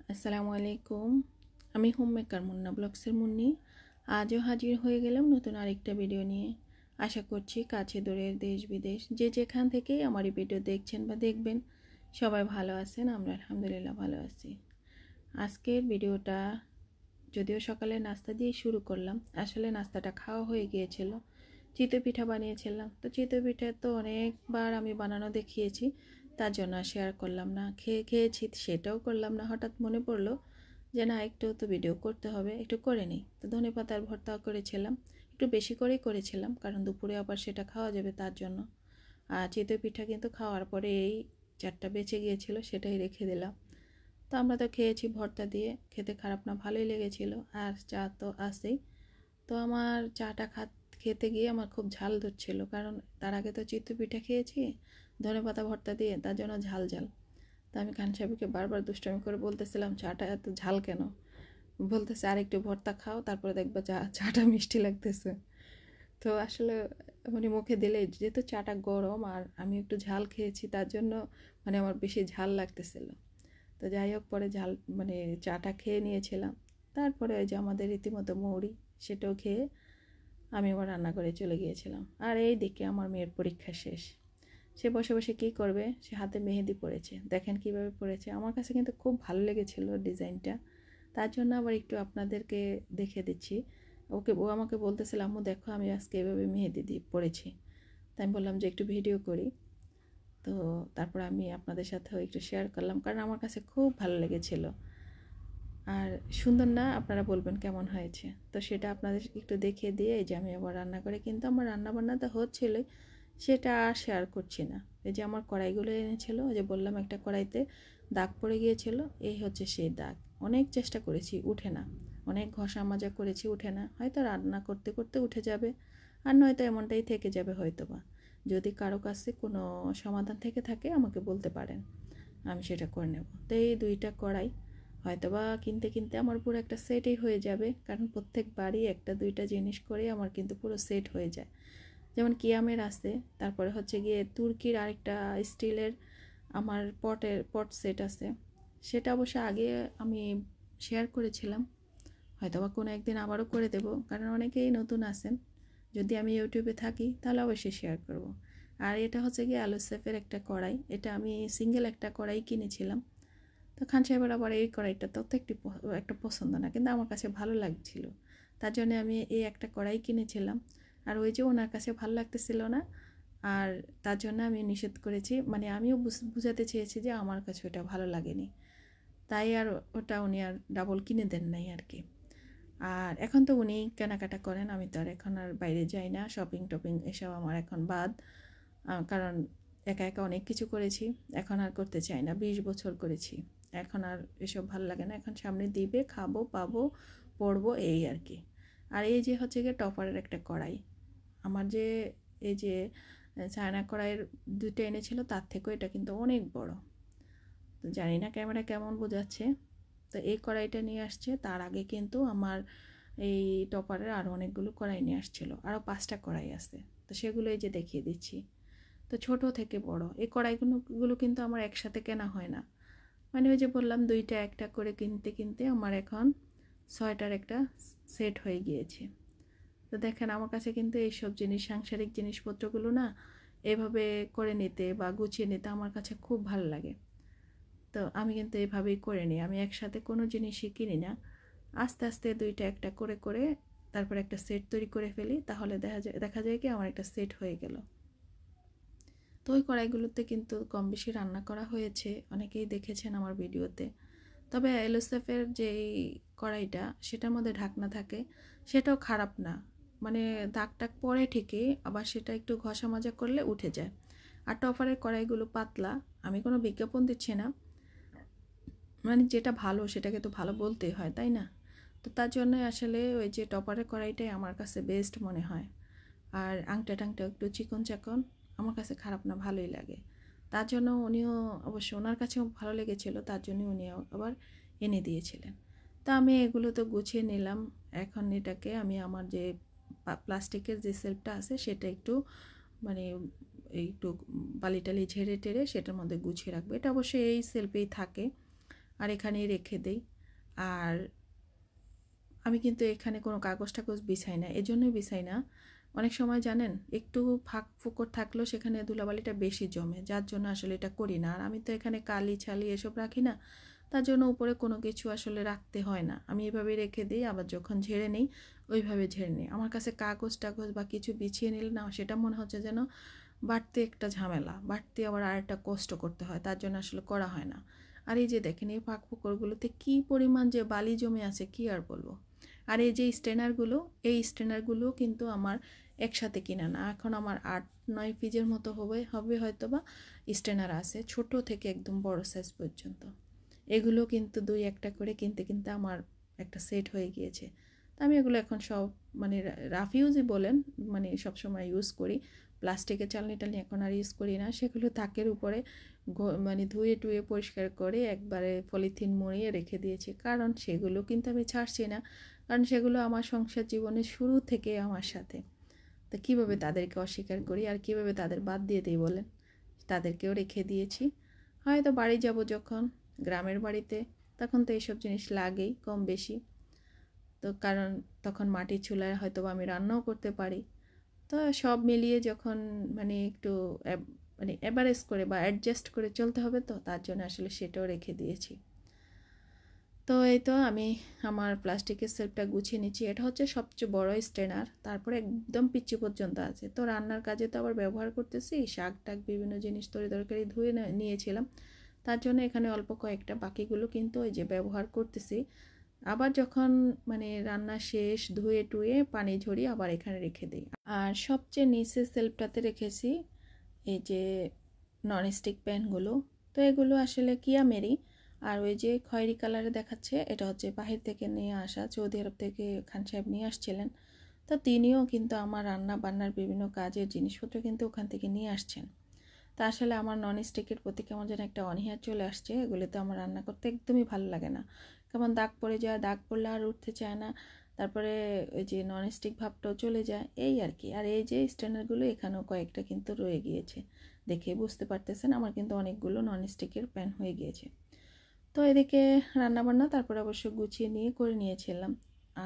আসসালামু আলাইকুম। আমি হোম মেকার মুন্না ব্লগসের মুন্নি। আজও হাজির হয়ে গেলাম নতুন আরেকটা ভিডিও নিয়ে। আশা করছি কাছে দূরের দেশ বিদেশ যে যেখান থেকেই আমার এই ভিডিও দেখছেন বা দেখবেন সবাই ভালো আছেন। আমরা আলহামদুলিল্লাহ ভালো আছি। আজকের ভিডিওটা যদিও সকালে নাস্তা দিয়ে শুরু করলাম, আসলে নাস্তাটা খাওয়া হয়ে গিয়েছিল। চিতই পিঠা বানিয়েছিলাম, তো চিতই পিঠা তো অনেকবার আমি বানানো দেখিয়েছি, তার জন্য শেয়ার করলাম না। খেয়েছি সেটাও করলাম না। হঠাৎ মনে পড়লো যে না, একটু তো ভিডিও করতে হবে, একটু করে নিই। তো ধনেপাতার ভর্তা করেছিলাম, একটু বেশি করেই করেছিলাম, কারণ দুপুরে আবার সেটা খাওয়া যাবে তার জন্য। আর চিতই পিঠা কিন্তু খাওয়ার পরে এই 4টা বেঁচে গিয়েছিল, সেটাই রেখে দিলাম। তো আমরা তো খেয়েছি ভর্তা দিয়ে, খেতে খারাপ না, ভালোই লেগেছিল। আর চা তো আছেই। তো আমার চাটা খেতে গিয়ে আমার খুব ঝাল ধরছিল, কারণ তার আগে তো চিতই পিঠা খেয়েছি ধনেপাতা ভর্তা দিয়ে, তার জন্য ঝাল ঝাল। তো আমি খান সাহেবকে বারবার দুষ্টমি করে বলতেছিলাম চাটা এত ঝাল কেন। বলতেছে আরেকটু ভর্তা খাও, তারপরে দেখবা চাটা মিষ্টি লাগতেছে। তো আসলে মানে মুখে দিলে, যেহেতু চাটা গরম আর আমি একটু ঝাল খেয়েছি, তার জন্য মানে আমার বেশি ঝাল লাগতেছিল। তো যাই হোক, পরে ঝাল মানে চাটা খেয়ে নিয়েছিলাম। তারপরে ওই যে আমাদের রীতিমতো মৌরি, সেটাও খেয়ে আমি আবার রান্নাঘরে চলে গিয়েছিলাম। আর এই দিকে আমার মেয়ের পরীক্ষা শেষ। সে বসে বসে কী করবে, সে হাতে মেহেদি পড়েছে। দেখেন কিভাবে পড়েছে, আমার কাছে কিন্তু খুব ভালো লেগেছিল ডিজাইনটা। তার জন্য আবার একটু আপনাদেরকে দেখে দিচ্ছি। ও আমাকে বলতেছিল, আম্মু দেখো আমি আজকে এভাবে মেহেদি দিয়ে পড়েছি। তাই আমি বললাম যে একটু ভিডিও করি। তো তারপর আমি আপনাদের সাথেও একটু শেয়ার করলাম, কারণ আমার কাছে খুব ভালো লেগেছিল। আর সুন্দর না, আপনারা বলবেন কেমন হয়েছে। তো সেটা আপনাদের একটু দেখিয়ে দিয়ে এই যে আমি আবার রান্না করে, কিন্তু আমার রান্নাবান্না তো হচ্ছিলোই, সেটা আর শেয়ার করছি না। এই যে আমার কড়াইগুলো এনেছিল, ওই যে বললাম একটা কড়াইতে দাগ পড়ে গিয়েছিল, এই হচ্ছে সেই দাগ। অনেক চেষ্টা করেছি, উঠে না। অনেক ঘষা মাজা করেছি, উঠে না। হয়তো রান্না করতে করতে উঠে যাবে, আর নয়তো এমনটাই থেকে যাবে হয়তো বা। যদি কারো কাছে কোনো সমাধান থেকে থাকে আমাকে বলতে পারেন, আমি সেটা করে নেব। তো এই 2টা কড়াই হয়তোবা কিনতে কিনতে আমার পুরো একটা সেটই হয়ে যাবে, কারণ প্রত্যেকবারই 1-2টা জিনিস করে আমার কিন্তু পুরো সেট হয়ে যায়। যেমন কিয়ামের আছে, তারপরে হচ্ছে গিয়ে তুর্কির আরেকটা স্টিলের আমার পট সেট আছে। সেটা অবশ্য আগে আমি শেয়ার করেছিলাম, হয়তোবা কোনো একদিন আবারও করে দেব, কারণ অনেকেই নতুন আছেন। যদি আমি ইউটিউবে থাকি তাহলে অবশ্যই শেয়ার করব। আর এটা হচ্ছে গিয়ে আলুসেফের একটা কড়াই, এটা আমি সিঙ্গেল একটা কড়াই কিনেছিলাম। তো খান সাহেবের আবার এই কড়াইটা তো একটা পছন্দ না, কিন্তু আমার কাছে ভালো লাগছিল, তার জন্য আমি এই একটা কড়াই কিনেছিলাম। আর ওই যে ওনার কাছে ভালো লাগতেছিল না, আর তার জন্য আমি নিষেধ করেছি, মানে আমিও বুঝাতে চেয়েছি যে আমার কাছে ওটা ভালো লাগেনি, তাই আর ওটা উনি আর ডাবল কিনে দেন নাই আর কি। আর এখন তো উনি কেনাকাটা করেন, আমি তো আর এখন আর বাইরে যাই না, শপিং টপিং এসব আমার এখন বাদ। কারণ একা একা অনেক কিছু করেছি, এখন আর করতে চাই না। 20 বছর করেছি, এখন আর এসব ভালো লাগে না। এখন সামনে দিবে, খাবো, পাবো, পড়বো, এই আর কি। আর এই যে হচ্ছে গিয়ে টপারের একটা কড়াই, আমার যে এই যে চায়না কড়াইয়ের 2টা এনেছিল, তার থেকেও এটা কিন্তু অনেক বড়। তো জানি না ক্যামেরা কেমন বোঝাচ্ছে। তো এই কড়াইটা নিয়ে আসছে, তার আগে কিন্তু আমার এই টপারের আরও অনেকগুলো কড়াই নিয়ে আসছিলো, আরও 5টা কড়াই আছে। তো সেগুলো এই যে দেখিয়ে দিচ্ছি। তো ছোট থেকে বড় এই কড়াইগুলো কিন্তু আমার একসাথে কেনা হয় না, মানে ওই যে বললাম 2টা একটা করে কিনতে কিনতে আমার এখন 6টার একটা সেট হয়ে গিয়েছে। তো দেখেন আমার কাছে কিন্তু এইসব জিনিস, সাংসারিক জিনিসপত্রগুলো না এভাবে করে নিতে বা গুছিয়ে নিতে আমার কাছে খুব ভালো লাগে। তো আমি কিন্তু এভাবেই করে নিই, আমি একসাথে কোনো জিনিসই কিনি না। আস্তে আস্তে 2টা একটা করে করে তারপর একটা সেট তৈরি করে ফেলি, তাহলে দেখা যায় কি আমার একটা সেট হয়ে গেল। তো ওই কড়াইগুলোতে কিন্তু কম বেশি রান্না করা হয়েছে, অনেকেই দেখেছেন আমার ভিডিওতে। তবে এলোসেফের যেই কড়াইটা, সেটার মধ্যে ঢাকনা থাকে, সেটাও খারাপ না। মানে দাগ টাগ পড়ে ঠিকই, আবার সেটা একটু ঘষা মাজা করলে উঠে যায়। আর টপারের কড়াইগুলো পাতলা, আমি কোনো বিজ্ঞাপন দিচ্ছি না, মানে যেটা ভালো সেটাকে তো ভালো বলতেই হয়, তাই না? তো তার জন্যই আসলে ওই যে টপারের কড়াইটাই আমার কাছে বেস্ট মনে হয়। আর আংটা টাংটা একটু চিকন চাকন, আমার কাছে খারাপ না, ভালোই লাগে। তার জন্য উনিও অবশ্য, ওনার কাছেও ভালো লেগেছিলো, তার জন্য উনি আবার এনে দিয়েছিলেন। তা আমি এগুলো তো গুছিয়ে নিলাম। এখন এটাকে আমি আমার যে প্লাস্টিকের যে সেলফটা আছে সেটা একটু মানে একটু বালি টালি ঝেড়ে টেড়ে সেটার মধ্যে গুছিয়ে রাখবো। এটা অবশ্যই এই সেলফেই থাকে, আর এখানেই রেখে দেই। আর আমি কিন্তু এখানে কোনো কাগজ টাগজ বিছাই না, এজন্যই বিছাই না। অনেক সময় জানেন একটু ফাঁক ফোকর থাকলেও সেখানে ধুলাবালিটা বেশি জমে, যার জন্য আসলে এটা করি না। আর আমি তো এখানে কালি ছালি এসব রাখি না, তার জন্য উপরে কোনো কিছু আসলে রাখতে হয় না। আমি এভাবে রেখে দিই, আবার যখন ঝেড়ে নিই ওইভাবে ঝেড়ে নিই। আমার কাছে কাগজ টাগজ বা কিছু বিছিয়ে নিলে না, সেটা মনে হচ্ছে যেন বাড়তি একটা ঝামেলা, বাড়তি আবার আরেকটা কষ্ট করতে হয়, তার জন্য আসলে করা হয় না। আর এই যে দেখেন এই ফাঁক ফোকরগুলোতে কী পরিমাণ যে বালি জমে আছে কি আর বলবো। আর এই যে স্ট্রেনারগুলো, এই স্ট্রেনারগুলো কিন্তু আমার একসাথে কিনা না, এখন আমার 8-9 পিসের মতো হবে হয়তো বা স্ট্রেনার আছে, ছোট থেকে একদম বড় সাইজ পর্যন্ত। এগুলো কিন্তু 2-1টা করে কিনতে কিনতে আমার একটা সেট হয়ে গিয়েছে। তা আমি এগুলো এখন সব মানে রাফ ইউজই বলেন, মানে সবসময় ইউজ করি। প্লাস্টিকের চালনি টালনি এখন আর ইউজ করি না, সেগুলো তাকের উপরে মানে ধুয়ে টুয়ে পরিষ্কার করে একবারে পলিথিন মুড়িয়ে রেখে দিয়েছি। কারণ সেগুলো কিন্তু আমি ছাড়ছি না, কারণ সেগুলো আমার সংসার জীবনের শুরু থেকে আমার সাথে। তো কীভাবে তাদেরকে অস্বীকার করি আর কীভাবে তাদের বাদ দিয়ে দিই বলেন। তাদেরকেও রেখে দিয়েছি। হয়তো বাড়ি যাব যখন, গ্রামের বাড়িতে, তখন তো এইসব জিনিস লাগেই কম বেশি। তো কারণ তখন মাটির চুলায় হয়তো আমি রান্নাও করতে পারি। তো সব মিলিয়ে যখন মানে একটু মানে অ্যাভারেজ করে বা অ্যাডজাস্ট করে চলতে হবে, তো তার জন্য আসলে সেটাও রেখে দিয়েছি। তো এই তো আমি আমার প্লাস্টিকের সেলফটা গুছিয়ে নিচ্ছি। এটা হচ্ছে সবচেয়ে বড় স্ট্রেনার, তারপরে একদম পিচ্ছি পর্যন্ত আছে। তো রান্নার কাজে তো আবার ব্যবহার করতেছি, শাক টাক বিভিন্ন জিনিস তরকারি ধুয়ে নিয়েছিলাম, তার জন্য এখানে অল্প কয়েকটা, বাকিগুলো কিন্তু ওই যে ব্যবহার করতেছি। আবার যখন মানে রান্না শেষ ধুয়ে টুয়ে পানি ঝরিয়ে আবার এখানে রেখে দিই। আর সবচেয়ে নিচে সেলফটাতে রেখেছি এই যে ননস্টিক প্যানগুলো। তো এগুলো আসলে কিয়ামেরই। আর ওই যে খয়েরি কালারে দেখাচ্ছে, এটা হচ্ছে বাহির থেকে নিয়ে আসা, সৌদি আরব থেকে খান সাহেব নিয়ে আসছিলেন। তো তিনিও কিন্তু আমার রান্না বান্নার বিভিন্ন কাজের জিনিসপত্র কিন্তু ওখান থেকে নিয়ে আসছেন। তা আসলে আমার ননস্টিকের প্রতি কেমন যেন একটা অনীহা চলে আসছে, এগুলোতে আমার রান্না করতে একদমই ভালো লাগে না। কেমন দাগ পড়ে যায়, দাগ পড়লে আর উঠতে চায় না, তারপরে ওই যে ননস্টিক ভাবটাও চলে যায়, এই আর কি। আর এই যে স্ট্যান্ডারগুলো এখানেও কয়েকটা কিন্তু রয়ে গিয়েছে, দেখে বুঝতে পারতেছেন আমার কিন্তু অনেকগুলো ননস্টিকের প্যান হয়ে গিয়েছে। তো এদিকে রান্নাবান্না তারপরে অবশ্য গুছিয়ে নিয়ে করে নিয়েছিলাম।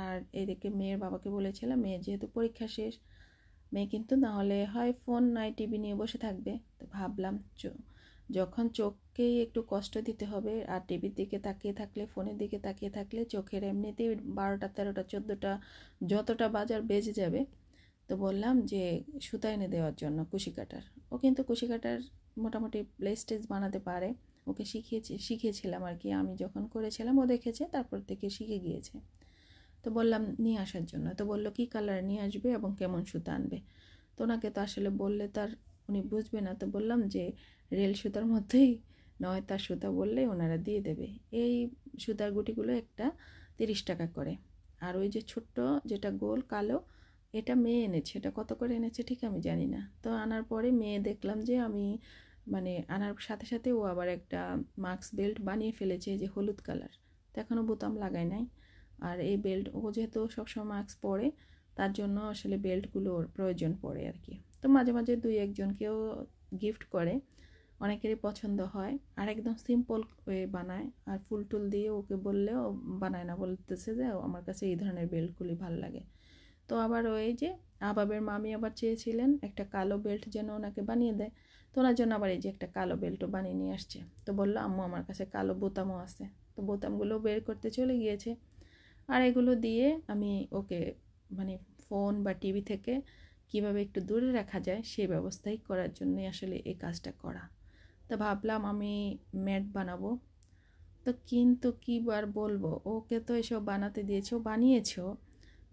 আর এদিকে মেয়ের বাবাকে বলেছিলাম, মেয়ের যেহেতু পরীক্ষা শেষ, মেয়ে কিন্তু নাহলে হয় ফোন নয় টিভি নিয়ে বসে থাকবে। তো ভাবলাম যখন চোখকেই একটু কষ্ট দিতে হবে, আর টিভির দিকে তাকিয়ে থাকলে, ফোনের দিকে তাকিয়ে থাকলে চোখের এমনিতেই 12টা 13টা 14টা যতটা বাজার বেজে যাবে। তো বললাম যে সুতা এনে দেওয়ার জন্য কুশি কাটার। ও কিন্তু কুশি কাটার মোটামুটি প্লেস্টেজ বানাতে পারে, ওকে শিখিয়েছিলাম আর কি। আমি যখন করেছিলাম ও দেখেছে, তারপর থেকে শিখে গিয়েছে। তো বললাম নিয়ে আসার জন্য। তো বললো কী কালার নিয়ে আসবে এবং কেমন সুতা আনবে। তো ওনাকে তো আসলে বললে তার উনি বুঝবে না। তো বললাম যে রেল সুতার মধ্যেই নয়, তার সুতা বললে ওনারা দিয়ে দেবে। এই সুতার গুটিগুলো একটা 30 টাকা করে। আর ওই যে ছোট্ট যেটা গোল কালো, এটা মেয়ে এনেছে, এটা কত করে এনেছে ঠিক আমি জানি না। তো আনার পরে মেয়ে দেখলাম যে আমি মানে আনার সাথে সাথে ও আবার একটা মাস্ক বেল্ট বানিয়ে ফেলেছে, যে হলুদ কালার। তো এখনও বোতাম লাগাই নাই। আর এই বেল্ট ও যেহেতু সবসময় মাস্ক পরে, তার জন্য আসলে বেল্টগুলোর প্রয়োজন পড়ে আর কি। তো মাঝে মাঝে 2-1জনকেও গিফট করে, অনেকেরই পছন্দ হয়। আর একদম সিম্পল ওয়ে বানায়, আর ফুল টুল দিয়ে ওকে বললেও বানায় না, বলতেছে যে আমার কাছে এই ধরনের বেল্টগুলি ভালো লাগে। তো আবার ওই যে আবাবের মামি আবার চেয়েছিলেন একটা কালো বেল্ট যেন ওনাকে বানিয়ে দেয়। তো ওনার জন্য আবার এই যে একটা কালো বেল্টও বানিয়ে নিয়ে আসছে। তো বললো আম্মু আমার কাছে কালো বোতামও আছে। তো বোতামগুলো বের করতে চলে গিয়েছে। আর এগুলো দিয়ে আমি ওকে মানে ফোন বা টিভি থেকে কিভাবে একটু দূরে রাখা যায় সেই ব্যবস্থাই করার জন্যই আসলে এই কাজটা করা। তো ভাবলাম আমি ম্যাট বানাবো। তো কিন্তু কী বার বলবো, ওকে তো এসব বানাতে দিয়েছে, ও বানিয়েছেও।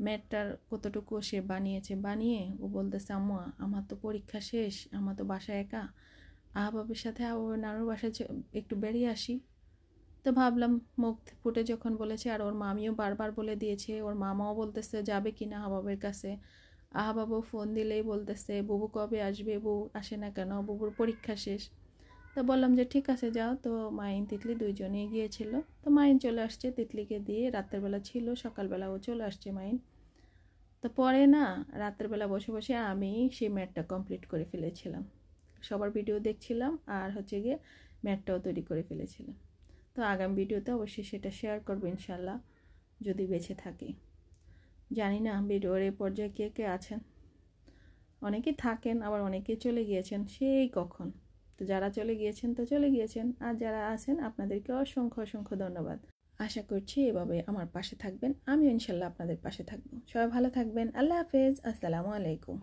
ম্যাটটার কতটুকু সে বানিয়ে ও বলতেছে আম্মু আমার তো পরীক্ষা শেষ, আমার তো বাসায় একা, আহবাবের সাথে আহবাবের নানুর বাসায় একটু বেরিয়ে আসি। তো ভাবলাম মুখ ফুটে যখন বলেছে, আর ওর মামিও বারবার বলে দিয়েছে, ওর মামাও বলতেছে যাবে কিনা আহবাবের কাছে। আহবাবও ফোন দিলেই বলতেছে বুবু কবে আসবে, বুবু আসে না কেন, বুবুর পরীক্ষা শেষ। তো বললাম যে ঠিক আছে যাও। তো মাইন তিতলি দুইজনেই গিয়েছিল। তো মাইন চলে আসছে তিতলিকে দিয়ে, রাতের বেলা ছিল, সকালবেলা ও চলে আসছে মাইন। তো পরে না রাতের বেলা বসে বসে আমি সেই ম্যাটটা কমপ্লিট করে ফেলেছিলাম, সবার ভিডিও দেখছিলাম আর হচ্ছে গিয়ে ম্যাটটাও তৈরি করে ফেলেছিলাম। তো আগামী ভিডিওতে অবশ্যই সেটা শেয়ার করবো ইনশাল্লাহ, যদি বেঁচে থাকি। জানি না ভিডিওর এই পর্যায়ে কে কে আছেন, অনেকেই থাকেন আবার অনেকেই চলে গিয়েছেন সেই কখন। তো যারা চলে গিয়েছেন তো চলে গিয়েছেন, আর যারা আছেন আপনাদেরকে অসংখ্য অসংখ্য ধন্যবাদ। আশা করছি এভাবে আমার পাশে থাকবেন, আমিও ইনশাল্লাহ আপনাদের পাশে থাকবো। সবাই ভালো থাকবেন। আল্লাহ হাফেজ। আসসালামু আলাইকুম।